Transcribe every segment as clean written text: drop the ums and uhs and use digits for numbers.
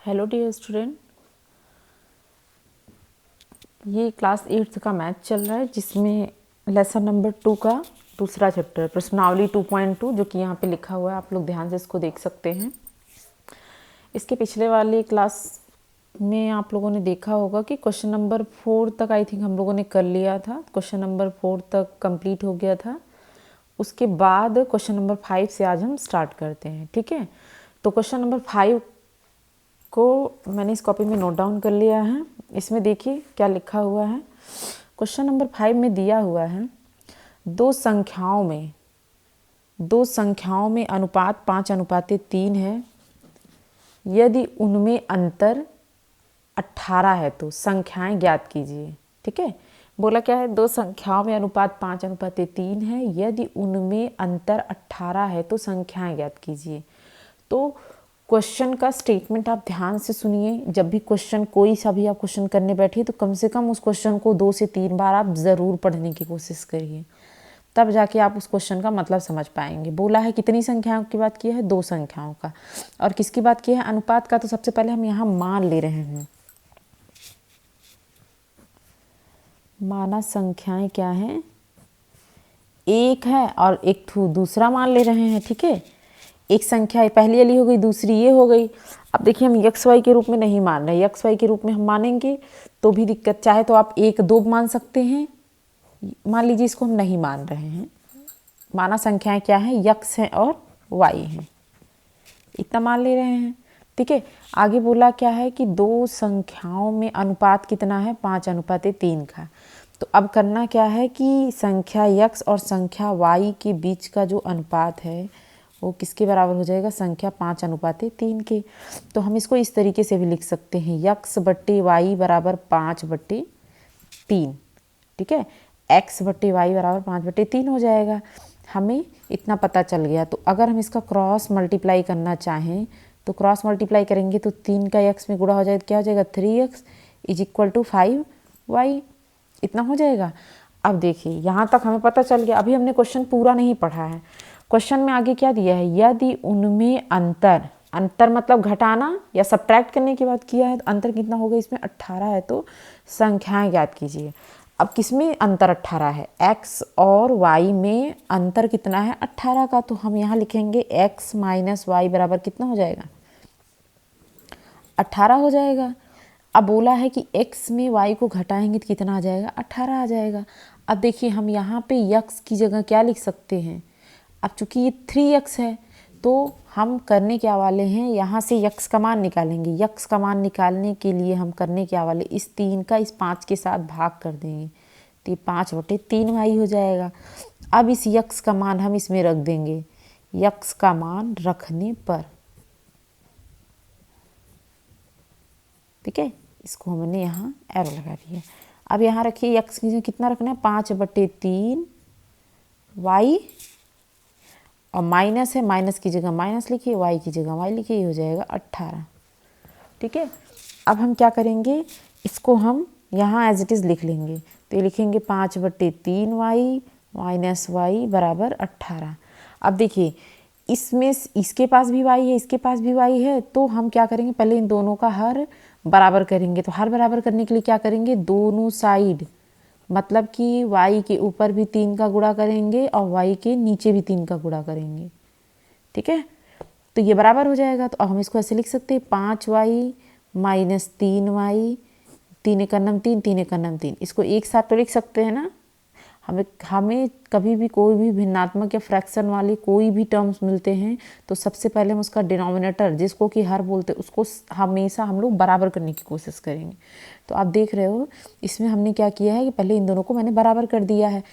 Hello dear student, ये class 8th का math चल रहा है जिसमें लेसन नंबर 2 का दूसरा चैप्टर प्रश्नावली 2.2 जो कि यहाँ पे लिखा हुआ है। आप लोग ध्यान से इसको देख सकते हैं। इसके पिछले वाली क्लास में आप लोगों ने देखा होगा कि क्वेश्चन नंबर 4 तक आई थिंक हम लोगों ने कर लिया था। क्वेश्चन नंबर 4 तक कंप्लीट हो गया था। उसके बाद क्वेश्चन नंबर 5 से आज हम स्टार्ट करते हैं। ठीक है, तो क्वेश्चन नंबर 5 को मैंने इस कॉपी में नोट डाउन कर लिया है। इसमें देखिए क्या लिखा हुआ है। क्वेश्चन नंबर 5 में दिया हुआ है दो संख्याओं में अनुपात 5:3 है। यदि उनमें अंतर 18 है तो संख्याएं ज्ञात कीजिए। ठीक है, बोला क्या है, दो संख्याओं में अनुपात 5:3 है, यदि उनमें अंतर 18 है तो संख्याएं ज्ञात कीजिए। तो क्वेश्चन का स्टेटमेंट आप ध्यान से सुनिए। जब भी क्वेश्चन कोई सा भी आप क्वेश्चन करने बैठिए तो कम से कम उस क्वेश्चन को 2 से 3 बार आप ज़रूर पढ़ने की कोशिश करिए, तब जाके आप उस क्वेश्चन का मतलब समझ पाएंगे। बोला है कितनी संख्याओं की बात की है, 2 संख्याओं का। और किसकी बात की है, अनुपात का। तो सबसे पहले हम यहाँ मान ले रहे हैं। माना संख्याएं क्या हैं, एक है और एक दूसरा मान ले रहे हैं। ठीक है, एक संख्या पहली वाली हो गई, दूसरी ये हो गई। अब देखिए हम एक्स वाई के रूप में नहीं मान रहे। एक्स वाई के रूप में हम मानेंगे तो भी दिक्कत, चाहे तो आप 1 2 मान सकते हैं। मान लीजिए इसको हम नहीं मान रहे हैं। माना संख्याएं क्या हैं, यक्स हैं और वाई हैं, इतना मान ले रहे हैं। ठीक है, आगे बोला क्या है कि दो संख्याओं में अनुपात कितना है, 5:3 का। तो अब करना क्या है कि संख्या यक्स और संख्या वाई के बीच का जो अनुपात है वो किसके बराबर हो जाएगा, संख्या 5:3 के। तो हम इसको इस तरीके से भी लिख सकते हैं, यक्स बट्टे वाई बराबर 5/3। ठीक है, एक्स बट्टे वाई बराबर 5/3 हो जाएगा। हमें इतना पता चल गया। तो अगर हम इसका क्रॉस मल्टीप्लाई करना चाहें तो क्रॉस मल्टीप्लाई करेंगे तो 3 का एक्स में गुणा हो जाए तो क्या हो जाएगा, 3x = 5y। इतना हो जाएगा। अब देखिए यहाँ तक हमें पता चल गया। अभी हमने क्वेश्चन पूरा नहीं पढ़ा है। क्वेश्चन में आगे क्या दिया है, यदि उनमें अंतर मतलब घटाना या सब्ट्रैक्ट करने की बात किया है। तो अंतर कितना होगा, इसमें 18 है तो संख्याएं ज्ञात कीजिए। अब किसमें अंतर 18 है, x और y में अंतर कितना है, 18 का। तो हम यहाँ लिखेंगे x - y बराबर कितना हो जाएगा, 18 हो जाएगा। अब बोला है कि x में y को घटाएंगे तो कितना आ जाएगा, 18 आ जाएगा। अब देखिए हम यहाँ पे x की जगह क्या लिख सकते हैं। अब चूंकि ये 3x है तो हम करने क्या वाले हैं, यहाँ से x का मान निकालेंगे। x का मान निकालने के लिए हम करने क्या वाले, इस 3 का इस 5 के साथ भाग कर देंगे तो ये 5/3y हो जाएगा। अब इस x का मान हम इसमें रख देंगे। x का मान रखने पर, ठीक है, इसको हमने यहाँ एरो लगा दिया। अब यहाँ रखिए x की जगह कितना रखना है, 5/3 y, और माइनस है, माइनस की जगह माइनस लिखिए, y की जगह y लिखिए, ये हो जाएगा 18। ठीक है, अब हम क्या करेंगे, इसको हम यहाँ एज इट इज़ लिख लेंगे। तो ये लिखेंगे 5/3y - y बराबर 18। अब देखिए इसमें इसके पास भी y है, इसके पास भी y है। तो हम क्या करेंगे, पहले इन दोनों का हर बराबर करेंगे। तो हर बराबर करने के लिए क्या करेंगे, दोनों साइड मतलब कि y के ऊपर भी 3 का गुणा करेंगे और y के नीचे भी 3 का गुणा करेंगे। ठीक है, तो ये बराबर हो जाएगा। तो अब हम इसको ऐसे लिख सकते हैं, 5y - 3y, 3 × 9 3, 3 × 9 3। इसको एक साथ तो लिख सकते हैं ना। हमें कभी भी कोई भी भिन्नात्मक या फ्रैक्शन वाले कोई भी टर्म्स मिलते हैं तो सबसे पहले हम उसका डिनोमिनेटर, जिसको कि हर बोलते हैं, उसको हमेशा हम लोग बराबर करने की कोशिश करेंगे। तो आप देख रहे हो इसमें हमने क्या किया है कि पहले इन दोनों को मैंने बराबर कर दिया है।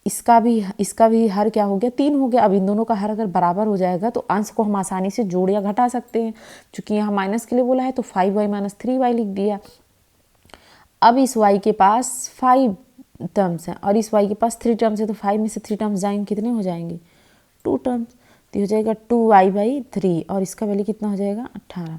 इसका भी हर क्या हो गया, 3 हो गया। अब इन दोनों का हर अगर बराबर हो जाएगा तो अंश को हम आसानी से जोड़ या घटा सकते हैं। चूँकि यहाँ माइनस के लिए बोला है तो 5y - 3y लिख दिया। अब इस y के पास 5 टर्म्स हैं और इस y के पास 3 टर्म्स है। तो 5 में से 3 टर्म्स जाएंगे, कितने हो जाएंगे, 2 टर्म्स। तो हो जाएगा 2y/3 और इसका वैल्यू कितना हो जाएगा, 18।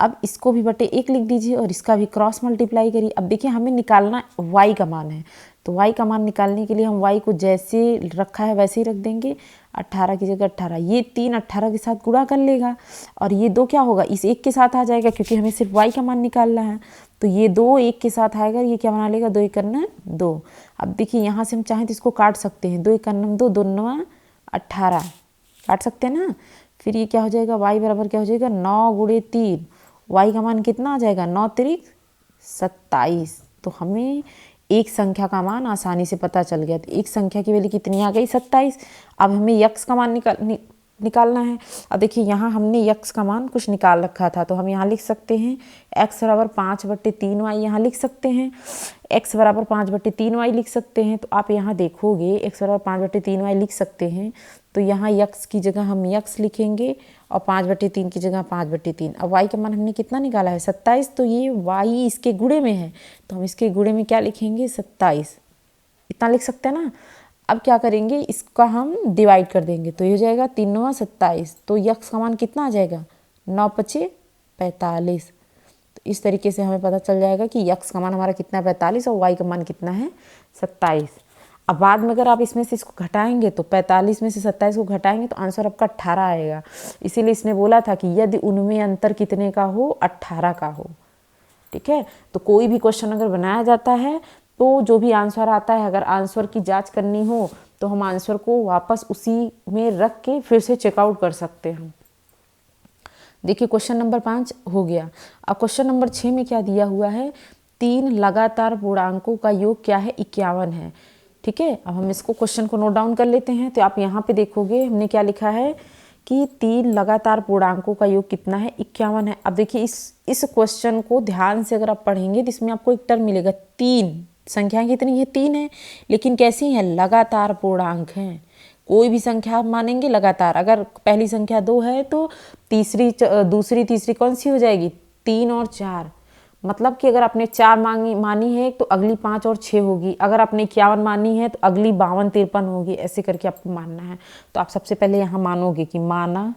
अब इसको भी बटे 1 लिख दीजिए और इसका भी क्रॉस मल्टीप्लाई करिए। अब देखिए हमें निकालना y का मान है, तो y का मान निकालने के लिए हम y को जैसे रखा है वैसे ही रख देंगे। 18 की जगह 18, ये 3 18 के साथ गुणा कर लेगा और ये 2 क्या होगा, इस 1 के साथ आ जाएगा क्योंकि हमें सिर्फ y का मान निकालना है। तो ये 2 1 के साथ आएगा, ये क्या बना लेगा, 2 1 करना 2। अब देखिए यहाँ से हम चाहें तो इसको काट सकते हैं, 2 1 करना 2, 2 9 18 काट सकते हैं ना। फिर ये क्या हो जाएगा, y बराबर क्या हो जाएगा, 9 गुणे 3, y का मान कितना आ जाएगा, 9 तिरिक 27। तो हमें एक संख्या का मान आसानी से पता चल गया। तो एक संख्या की वैल्यू कितनी आ गई, 27। अब हमें यक्स का मान निकालना है। अब देखिए यहाँ हमने यक्स का मान कुछ निकाल रखा था, तो हम यहाँ लिख सकते हैं x बराबर 5/3y, यहाँ लिख सकते हैं x बराबर 5/3y लिख सकते हैं। तो आप यहाँ देखोगे x बराबर 5/3y लिख सकते हैं, तो यहाँ यक्स की जगह हम यक्स लिखेंगे और 5/3 की जगह 5/3। अब y का मान हमने कितना निकाला है, 27, तो ये y इसके गुणे में है, तो हम इसके गुणे में क्या लिखेंगे, 27, इतना लिख सकते हैं ना। अब क्या करेंगे, इसका हम डिवाइड कर देंगे, तो ये हो जाएगा 3 9 27, तो यक्स का मान कितना आ जाएगा, 9 5 45। तो इस तरीके से हमें पता चल जाएगा कि यक्स का मान हमारा कितना है, 45, और वाई का मान कितना है, 27। अब बाद में अगर आप इसमें से इसको घटाएंगे तो 45 में से 27 को घटाएंगे तो आंसर आपका 18 आएगा। इसीलिए इसने बोला था कि यदि उनमें अंतर कितने का हो, 18 का हो। ठीक है, तो कोई भी क्वेश्चन अगर बनाया जाता है तो जो भी आंसर आता है, अगर आंसर की जांच करनी हो तो हम आंसर को वापस उसी में रख के फिर से चेकआउट कर सकते हैं। देखिए क्वेश्चन नंबर 5 हो गया। अब क्वेश्चन नंबर 6 में क्या दिया हुआ है, 3 लगातार पूर्णांकों का योग क्या है, 51 है। ठीक है, अब हम इसको क्वेश्चन को नोट डाउन कर लेते हैं। तो आप यहाँ पे देखोगे हमने क्या लिखा है कि 3 लगातार पूर्णांकों का योग कितना है, 51 है। अब देखिए इस क्वेश्चन को ध्यान से अगर आप पढ़ेंगे तो इसमें आपको एक टर्म मिलेगा, 3 संख्याएं कितनी है, 3 है, लेकिन कैसी हैं, लगातार पूर्णांक हैं। कोई भी संख्या आप मानेंगे लगातार, अगर पहली संख्या 2 है तो दूसरी तीसरी कौन सी हो जाएगी, 3 और 4। मतलब कि अगर आपने 4 मानी है तो अगली 5 और 6 होगी, अगर आपने 51 मानी है तो अगली 52 53 होगी, ऐसे करके आपको मानना है। तो आप सबसे पहले यहाँ मानोगे कि माना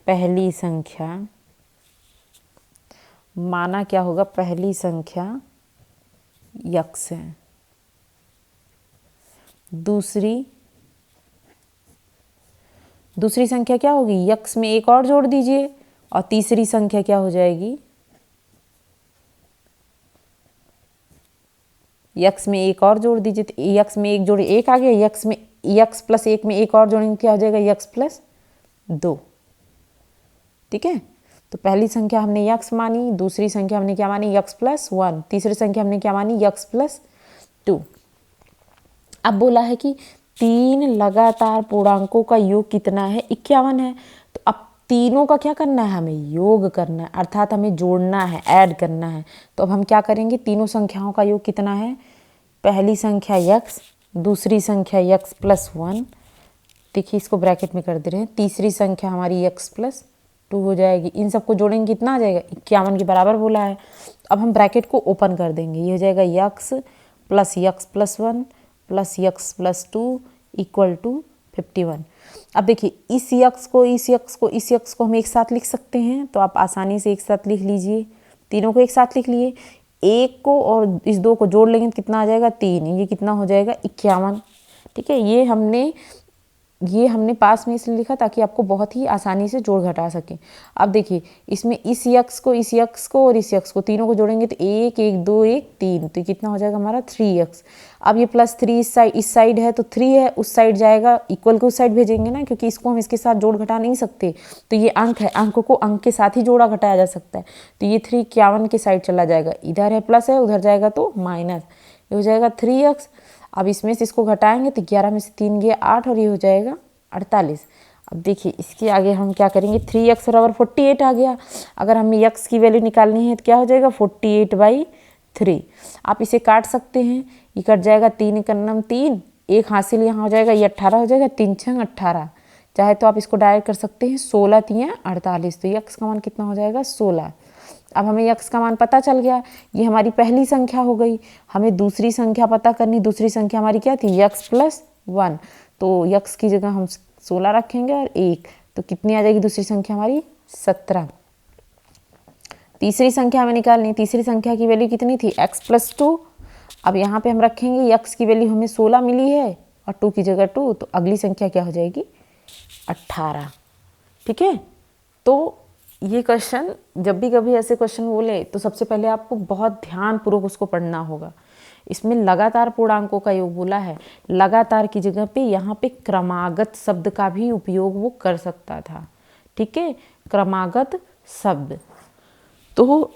पहली संख्या, माना क्या होगा, पहली संख्या यक्स है, दूसरी संख्या क्या होगी, यक्स में एक और जोड़ दीजिए, और तीसरी संख्या क्या हो जाएगी, यक्स में एक और जोड़ दीजिए। तो यक्स में एक जोड़े 1 आ गया, यक्स में यक्स प्लस 1 में एक और जोड़ेंगे क्या हो जाएगा, यक्स प्लस 2। ठीक है, तो पहली संख्या हमने यक्स मानी, दूसरी संख्या हमने क्या मानी, यक्स प्लस 1, तीसरी संख्या हमने क्या मानी, यक्स प्लस 2। अब बोला है कि 3 लगातार पूर्णांकों का योग कितना है, 51 है। तो अब तीनों का क्या करना है, हमें योग करना है, अर्थात हमें जोड़ना है, ऐड करना है। तो अब हम क्या करेंगे, तीनों संख्याओं का योग कितना है, पहली संख्या यक्स, दूसरी संख्या यक्स प्लस 1, देखिए इसको ब्रैकेट में कर दे रहे हैं, तीसरी संख्या हमारी यक्स प्लस 2 हो जाएगी। इन सबको जोड़ेंगे कितना आ जाएगा, 51 के बराबर बोला है। अब हम ब्रैकेट को ओपन कर देंगे, ये हो जाएगा यक्स प्लस 1 प्लस यक्स प्लस 2 इक्वल टू 51। अब देखिए इस यक्स को हम एक साथ लिख सकते हैं, तो आप आसानी से एक साथ लिख लीजिए, तीनों को एक साथ लिख लिए, एक को और इस 2 को जोड़ लेंगे तो कितना आ जाएगा, 3, ये कितना हो जाएगा, 51। ठीक है, ये हमने पास में इसलिए लिखा ताकि आपको बहुत ही आसानी से जोड़ घटा सकें। अब देखिए इसमें इस यक्स को और इस यक्स को तीनों को जोड़ेंगे तो 1 1 2 1 3, तो कितना हो जाएगा हमारा 3x। अब ये प्लस 3 इस साइड है तो 3 है, उस साइड जाएगा, इक्वल को उस साइड भेजेंगे ना, क्योंकि इसको हम इसके साथ जोड़ घटा नहीं सकते। तो ये अंक है, अंक को अंक के साथ ही जोड़ा घटाया जा सकता है। तो ये 3 51 के साइड चला जाएगा, इधर है प्लस है, उधर जाएगा तो माइनस, ये हो जाएगा 3x। अब इसमें से इसको घटाएंगे तो 11 में से 3 गया 8 और ये हो जाएगा 48। अब देखिए इसके आगे हम क्या करेंगे, 3x बराबर 48 आ गया। अगर हमें x की वैल्यू निकालनी है तो क्या हो जाएगा, 48/3। आप इसे काट सकते हैं, ये कट जाएगा, 3 का नम 3, एक हासिल यहाँ हो जाएगा, ये 18 हो जाएगा, 3 6 18। चाहे तो आप इसको डायरेक्ट कर सकते हैं, 16 3 48, तो x का मान कितना हो जाएगा, 16। अब हमें यक्स का मान पता चल गया, ये हमारी पहली संख्या हो गई। हमें दूसरी संख्या पता करनी, दूसरी संख्या हमारी क्या थी, यक्स प्लस 1। तो यक्स की जगह हम 16 रखेंगे और 1, तो कितनी आ जाएगी दूसरी संख्या हमारी, 17। तीसरी संख्या हमें निकालनी, तीसरी संख्या की वैल्यू कितनी थी x+2। अब यहाँ पे हम रखेंगे x की वैल्यू हमें 16 मिली है और 2 की जगह 2, तो अगली संख्या क्या हो जाएगी 18। ठीक है, तो ये क्वेश्चन जब भी कभी ऐसे क्वेश्चन बोले तो सबसे पहले आपको बहुत ध्यानपूर्वक उसको पढ़ना होगा। इसमें लगातार पूर्णांकों का योग बोला है, लगातार की जगह पे यहाँ पे क्रमागत शब्द का भी उपयोग वो कर सकता था। ठीक है, क्रमागत शब्द। तो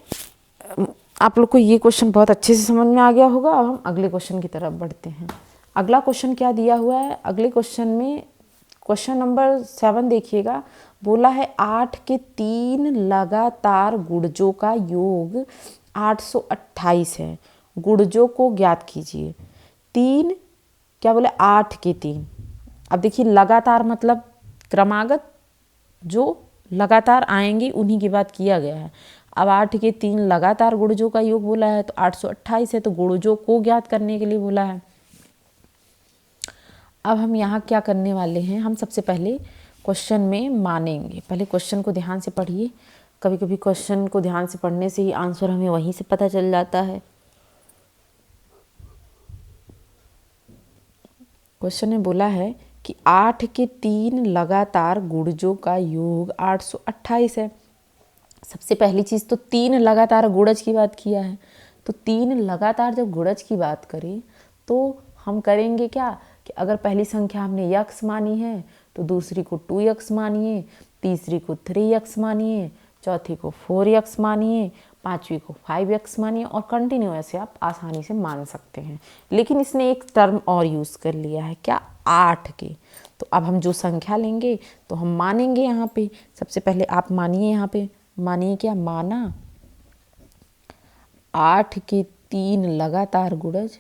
आप लोग को ये क्वेश्चन बहुत अच्छे से समझ में आ गया होगा। अब हम अगले क्वेश्चन की तरफ बढ़ते हैं। अगला क्वेश्चन क्या दिया हुआ है, अगले क्वेश्चन में क्वेश्चन नंबर 7 देखिएगा। बोला है 8 के 3 लगातार गुणजों का योग 828 है, गुणजों को ज्ञात कीजिए। 3 क्या बोले 8 के 3। अब देखिए लगातार मतलब क्रमागत, जो लगातार आएंगे उन्हीं की बात किया गया है। अब 8 के 3 लगातार गुणजों का योग बोला है तो 828 है, तो गुणजों को ज्ञात करने के लिए बोला है। अब हम यहाँ क्या करने वाले हैं, हम सबसे पहले क्वेश्चन में मानेंगे। पहले क्वेश्चन को ध्यान से पढ़िए, कभी कभी क्वेश्चन को ध्यान से पढ़ने से ही आंसर हमें वहीं से पता चल जाता है। क्वेश्चन में बोला है कि 8 के 3 लगातार गुणजों का योग 828 है। सबसे पहली चीज़ तो 3 लगातार गुणज की बात किया है, तो 3 लगातार जब गुणज की बात करें तो हम करेंगे क्या कि अगर पहली संख्या हमने x मानी है तो दूसरी को 2x मानिए, तीसरी को 3x मानिए, चौथी को 4x मानिए, पांचवी को 5x मानिए, और कंटिन्यू ऐसे आप आसानी से मान सकते हैं। लेकिन इसने एक टर्म और यूज़ कर लिया है, क्या 8 के। तो अब हम जो संख्या लेंगे तो हम मानेंगे यहाँ पे। सबसे पहले आप मानिए, यहाँ पे मानिए क्या, माना 8 के 3 लगातार गुणज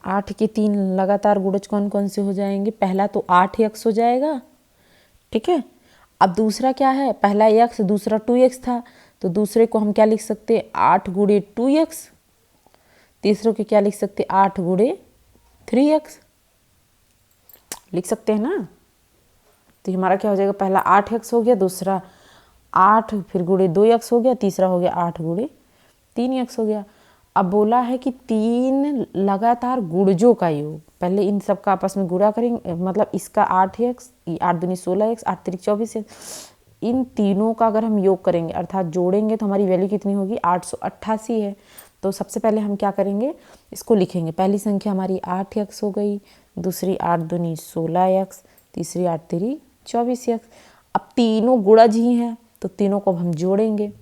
8 के 3 लगातार गुणज कौन कौन से हो जाएंगे। पहला तो 8x हो जाएगा, ठीक है। अब दूसरा क्या है, पहला x दूसरा 2x था, तो दूसरे को हम क्या लिख सकते हैं 8 गुणे 2x, तीसरे को क्या लिख सकते हैं 8 गुणे 3x लिख सकते हैं ना। तो हमारा क्या हो जाएगा, पहला 8x हो गया, दूसरा 8 फिर गुणे 2x हो गया, तीसरा हो गया 8 गुणे 3x हो गया। अब बोला है कि 3 लगातार गुणजों का योग, पहले इन सब का आपस में गुणा करेंगे, मतलब इसका 8x, 8 दूनी 16x, 8 तिरिक 24x, इन तीनों का अगर हम योग करेंगे अर्थात जोड़ेंगे तो हमारी वैल्यू कितनी होगी 888 है। तो सबसे पहले हम क्या करेंगे, इसको लिखेंगे। पहली संख्या हमारी 8x हो गई, दूसरी 8 दूनी 16x, तीसरी 8 तिरी 24x। अब तीनों गुणज ही हैं तो तीनों को हम जोड़ेंगे।